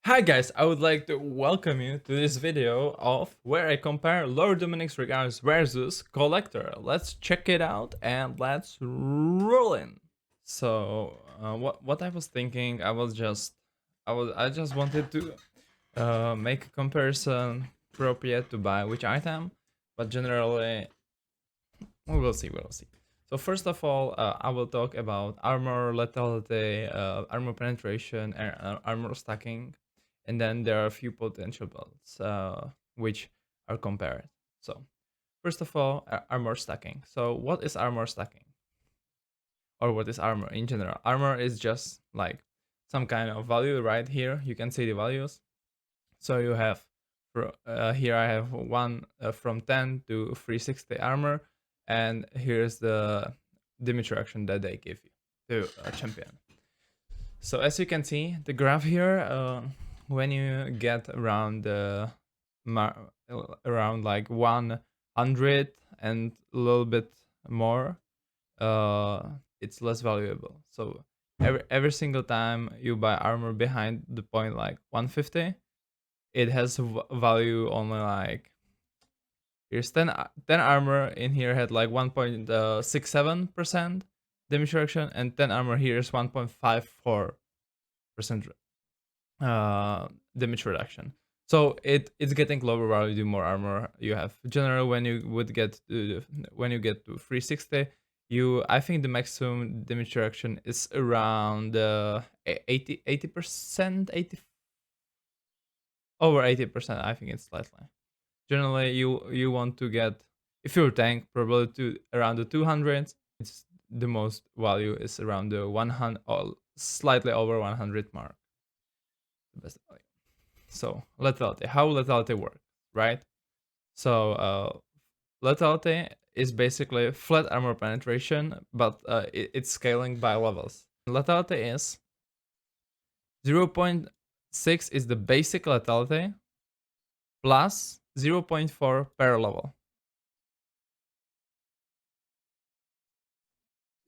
Hi guys, I would like to welcome you to this video of where I compare Lord Dominic's regards versus Collector. Let's check it out and let's roll in. So what I was thinking, I just wanted to make a comparison appropriate to buy which item, but generally we will see. So first of all, I will talk about armor lethality, armor penetration, and armor stacking, and then there are a few potential builds which are compared. So first of all, armor stacking. So what is armor stacking, or what is armor in general? Armor is just like some kind of value right here. You can see the values. So you have here I have one from 10 to 360 armor, and here's the damage reaction that they give you to a champion. So as you can see, the graph here, when you get around around like 100 and a little bit more, it's less valuable. So every single time you buy armor behind the point like 150, it has value only like here's 10 armor in here had like 1.67% damage reduction, and 10 armor here is 1.54% damage reduction. So it's getting lower while you do more armor you have. Generally, when you would get to, when you get to 360, I think the maximum damage reduction is around 80%, 80 over 80%. I think it's slightly. Generally, you want to get, if you're a tank, probably to around the 200s. It's the most value is around the 100 or slightly over 100 mark. The best value. So lethality, how lethality works, right? So lethality is basically flat armor penetration, but it's scaling by levels. Lethality is 0.6 is the basic lethality plus 0.4 per level.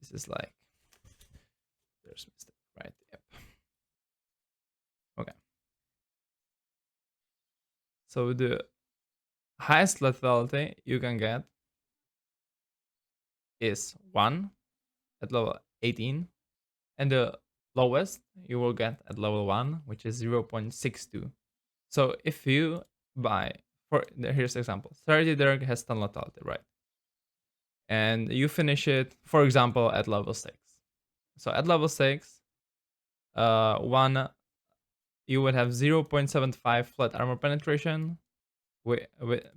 This is like, there's mistake, right? Yep. Okay. So the highest lethality you can get is 1 at level 18, and the lowest you will get at level 1, which is 0.62. So if you buy, here's the example, 30 Dirk has 10 lethality, right? And you finish it, for example, at level 6. So at level 6, you would have 0.75 flat armor penetration with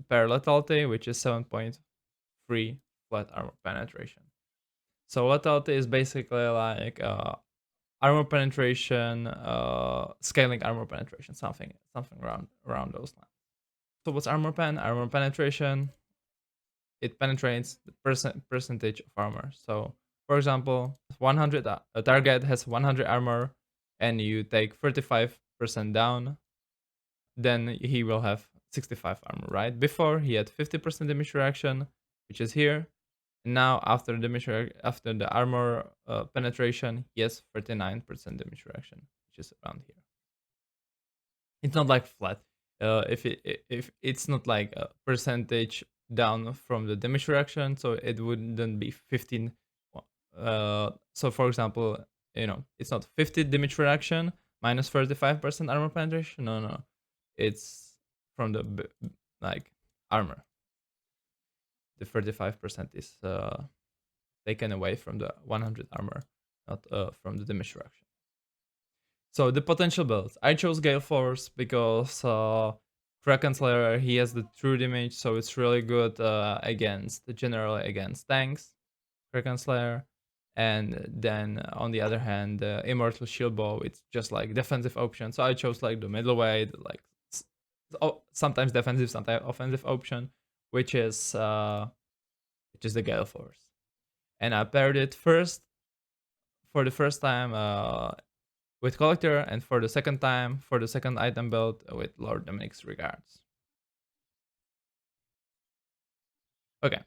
per lethality, which is 7.3 flat armor penetration. So lethality is basically like armor penetration, scaling armor penetration, something around those lines. So what's armor pen? Armor penetration, it penetrates the percentage of armor. So for example, 100 a target has 100 armor, and you take 35% down, then he will have 65 armor, right? Before he had 50% damage reaction, which is here. And now after the armor penetration, he has 39% damage reaction, which is around here. It's not like flat. If it's not like a percentage down from the damage reaction, so it wouldn't be 15. So for example, it's not 50 damage reaction minus 35% armor penetration. No, it's from the like armor. The 35% is taken away from the 100 armor, not from the damage reaction. So the potential builds. I chose Gale Force because Kraken Slayer, he has the true damage, so it's really good generally against tanks, Kraken Slayer. And then on the other hand, Immortal Shield Bow, it's just like defensive option. So I chose like the middleweight, like sometimes defensive, sometimes offensive option, which is the Gale Force. And I paired it first for the first time with Collector, and for the second time, for the second item build, with Lord Dominic's regards. Okay,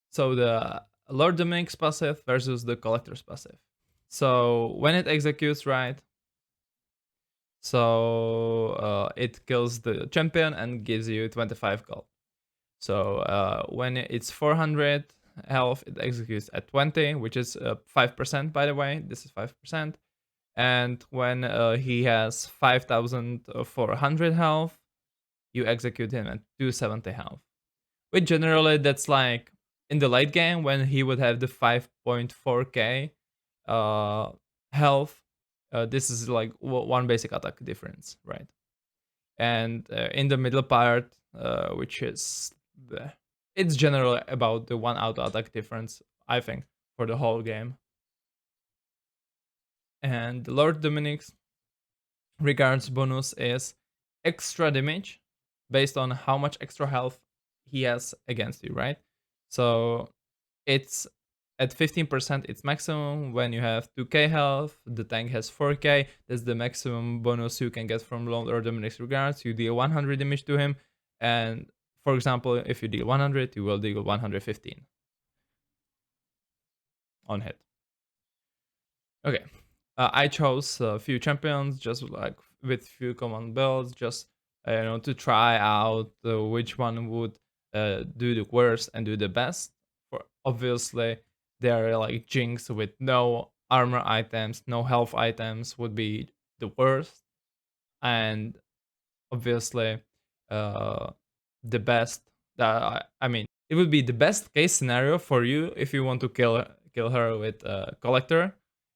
so the Lord Dominic's passive versus the Collector's passive. So when it executes, right, So it kills the champion and gives you 25 gold. So when it's 400 health, it executes at 20, which is 5%, by the way. This is 5%. And when he has 5,400 health, you execute him at 270 health. Which generally, that's like in the late game when he would have the 5.4k uh, health. This is like one basic attack difference, right? And in the middle part, which is it's generally about the one auto attack difference, I think, for the whole game. And Lord Dominic's regards bonus is extra damage based on how much extra health he has against you, right? So it's at 15% its maximum when you have 2k health, the tank has 4k, that's the maximum bonus you can get from Lord or Dominic's regards. You deal 100 damage to him, and for example, if you deal 100, you will deal 115 on hit. Okay, I chose a few champions, just like with few common builds, just to try out which one would do the worst and do the best. For obviously, they're like Jinx with no armor items, no health items would be the worst, and obviously, uh, the best. I mean, it would be the best case scenario for you if you want to kill her with collector,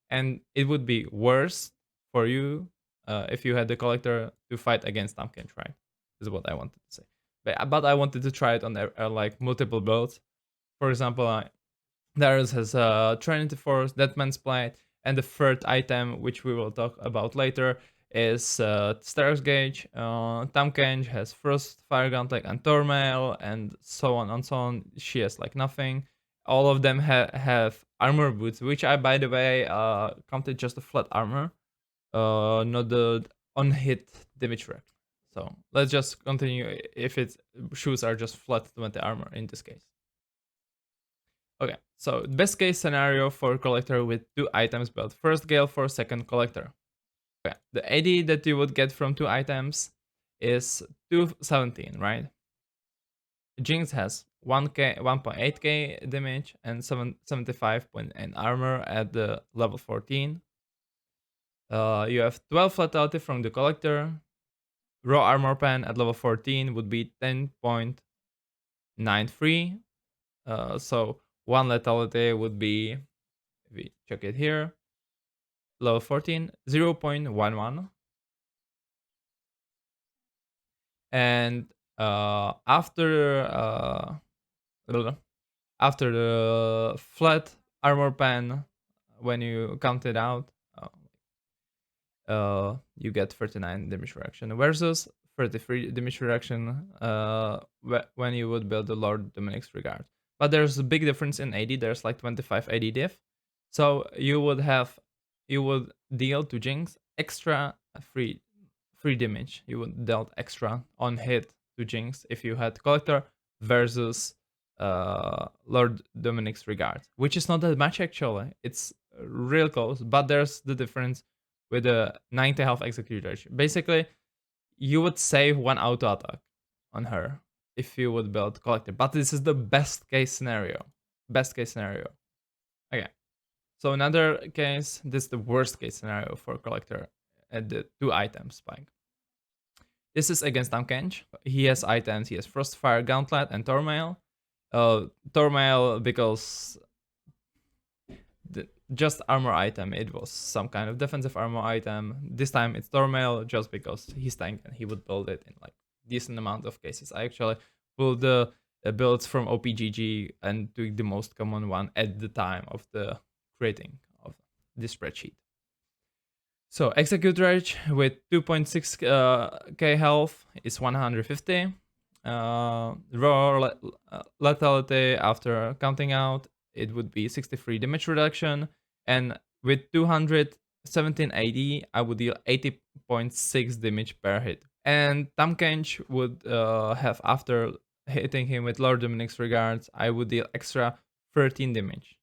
and it would be worse for you if you had the collector to fight against Tamken, right? Is what I wanted to say. But I wanted to try it on like multiple builds. For example, Darius has Trinity Force, Deadman's Plate, and the third item, which we will talk about later, is Stark's Gauge. Tamkench has Frost, Fire Gauntlet, and Tormail, and so on and so on. She has like nothing. All of them have armor boots, which I, by the way, counted just the flat armor, not the on-hit damage rack. So let's just continue if its shoes are just flat 20 armor in this case. Okay, so best case scenario for collector with two items built. First Gale for second collector. Okay, the AD that you would get from two items is 217, right? Jinx has 1k, 1.8k damage and 75 point in armor at the level 14. You have 12 lethality from the collector. Raw armor pen at level 14 would be 10.93. So one lethality would be, if we check it here, level 14, 0.11. And after the flat armor pen, when you count it out, you get 39 damage reduction versus 33 damage reduction when you would build the Lord Dominic's Regard. But there's a big difference in AD. There's like 25 AD diff. So you would deal to Jinx extra free damage. You would dealt extra on hit to Jinx if you had Collector versus Lord Dominic's Regard, which is not that much actually. It's real close, but there's the difference with a 90 health execution. Basically, you would save one auto attack on her if you would build Collector. But this is the best case scenario. Best case scenario. Okay. So another case, this is the worst case scenario for Collector at the two item spike. This is against Tamkench. He has items. He has Frostfire, Gauntlet, and Tormail. Tormail because just armor item. It was some kind of defensive armor item. This time it's Tormail just because he's tank and he would build it in like decent amount of cases. I actually pulled the builds from OPGG and took the most common one at the time of the creating of this spreadsheet. So execute rage with 2.6k health is 150. Raw lethality after counting out, it would be 63 damage reduction. And with 217 AD, I would deal 80.6 damage per hit. And Tamkench would have, after hitting him with Lord Dominic's Regards, I would deal extra 13 damage.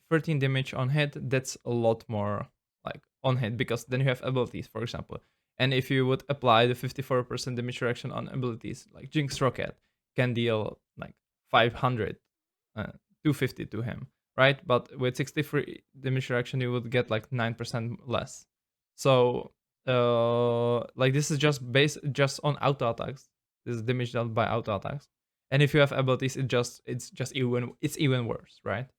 13 damage on hit, that's a lot more like on hit, because then you have abilities, for example. And if you would apply the 54% damage reduction on abilities, like Jinx Rocket can deal like 500, 250 to him, right? But with 63 damage reduction, you would get like 9% less. So, like this is just based just on auto attacks. This is damage dealt by auto attacks. And if you have abilities, it's even worse, right?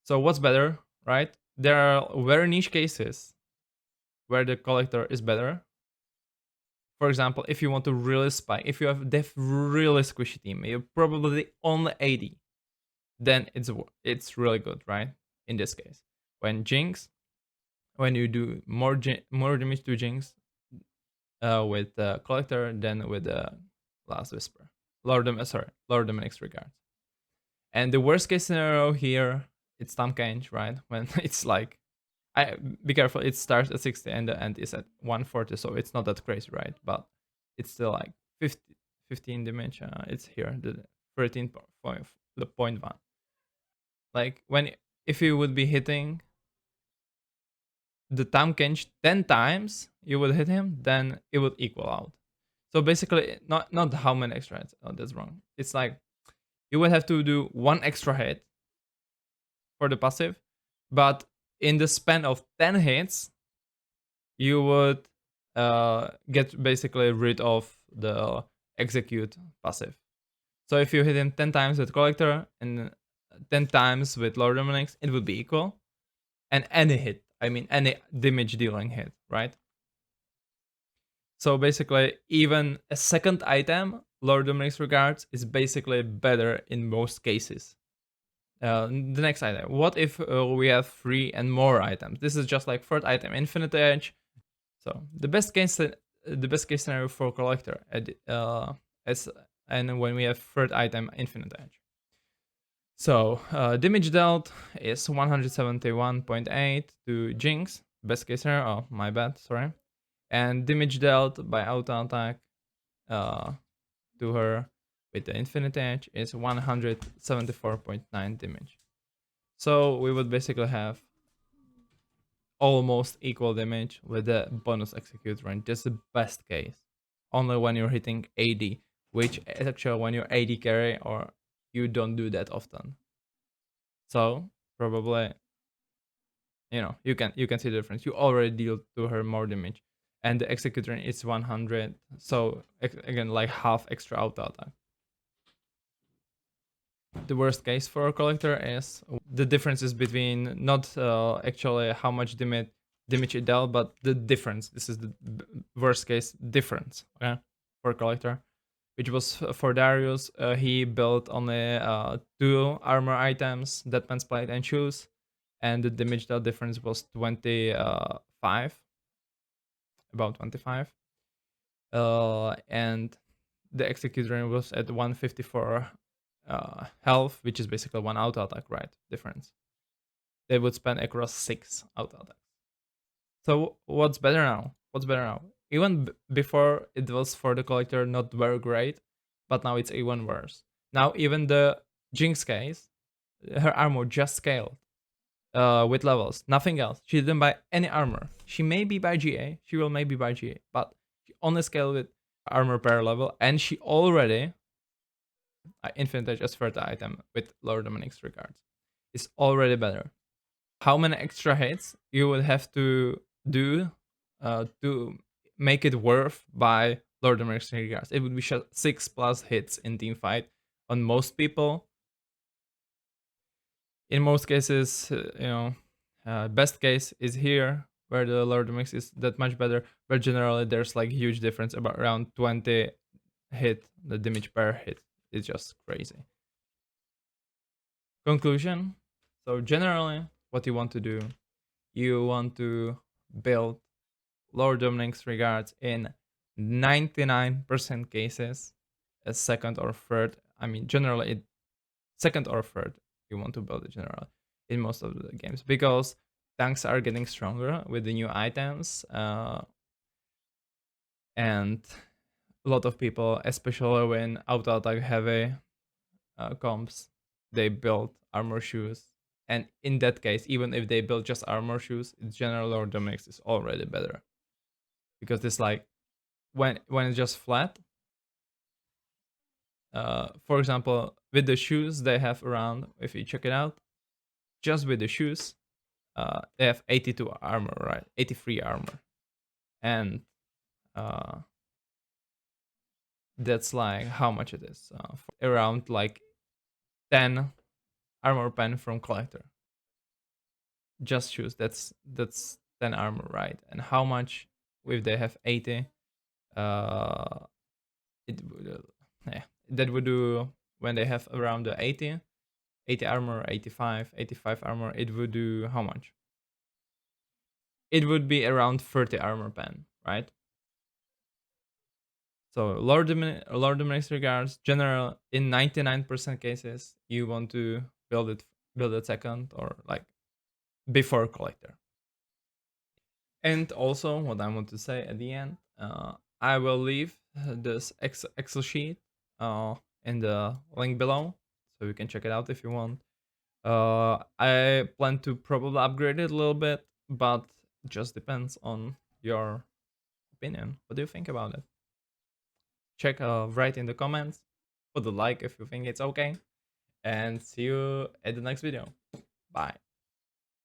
So what's better, right? There are very niche cases where the collector is better. For example, if you want to really spike, if you have def really squishy team, you're probably only 80, then it's really good, right? In this case, when Jinx, when you do more damage to Jinx with the collector than with the last whisper, Lord Dominic's regards. And the worst case scenario here, it's Tam Kench, right? When it's like, I be careful. It starts at 60 and the end is at 140, so it's not that crazy, right? But it's still like 50, 15 damage. It's here, the 13.1. Like when if you would be hitting the Tam Kench 10 times, you would hit him, then it would equal out. So basically, not how many extra hits. Oh, that's wrong. It's like you would have to do one extra hit for the passive, but in the span of 10 hits, you would get basically rid of the execute passive. So if you hit him 10 times with collector and 10 times with Lord Dominix, it would be equal. And any hit, I mean any damage dealing hit, right? So basically, even a second item, Lord Dominic's Regards, is basically better in most cases. The next item. What if we have 3 and more items? This is just like third item, Infinite Edge. So the best case scenario for collector is and when we have third item, Infinite Edge. So damage dealt is 171.8 to Jinx. Best case scenario. Oh, my bad. Sorry. And damage dealt by auto attack to her with the Infinite Edge is 174.9 damage. So we would basically have almost equal damage with the bonus execute range. Just the best case. Only when you're hitting AD, which is actually when you're AD carry or you don't do that often. So probably, you can see the difference. You already deal to her more damage, and the execute range is 100. So again, like half extra auto attack. The worst case for a collector is the differences between not actually how much damage it dealt, but the difference. This is the worst case difference, okay, for a collector, which was for Darius. He built only 2 armor items, Deadman's Plate and Shoes, and the damage dealt difference was 25, about 25. And the executor was at 154 health, which is basically 1 auto attack, right? Difference. They would spend across 6 auto attacks. So what's better now? Even before it was for the collector not very great, but now it's even worse. Now even the Jinx case, her armor just scaled with levels, nothing else. She didn't buy any armor. She may be by GA, she will maybe buy GA, but she only scaled with armor per level, and she already Infinite Edge as third item with Lord Dominic's regards. It's already better. How many extra hits you would have to do to make it worth by Lord Dominic's regards? It would be 6 plus hits in team fight on most people. In most cases, best case is here where the Lord Dominic is that much better, but generally there's like huge difference about around 20 hit. The damage per hit is just crazy. Conclusion. So generally, what you want to do, you want to build Lord Dominic's regards in 99% cases as second or third. I mean, generally, second or third, you want to build it generally in most of the games, because tanks are getting stronger with the new items, and a lot of people, especially when auto attack heavy comps, they build armor shoes And in that case, even if they build just armor shoes, its general lore mix is already better, because it's like when it's just flat. For example, with the shoes they have around, if you check it out, just with the shoes, they have 82 armor, right? 83 armor, and uh, that's like how much it is, around like 10 armor pen from collector. Just shoes, that's 10 armor, right? And how much if they have 80? Uh, it would, yeah, that would do when they have around the 80 armor, 85 armor. It would do how much? It would be around 30 armor pen, right? So Lord Dominic's regards. General, in 99% cases, you want to build it second, or like before collector. And also, what I want to say at the end, I will leave this Excel sheet in the link below, so you can check it out if you want. I plan to probably upgrade it a little bit, but it just depends on your opinion. What do you think about it? Check, write in the comments, put a like if you think it's okay, and see you at the next video. Bye.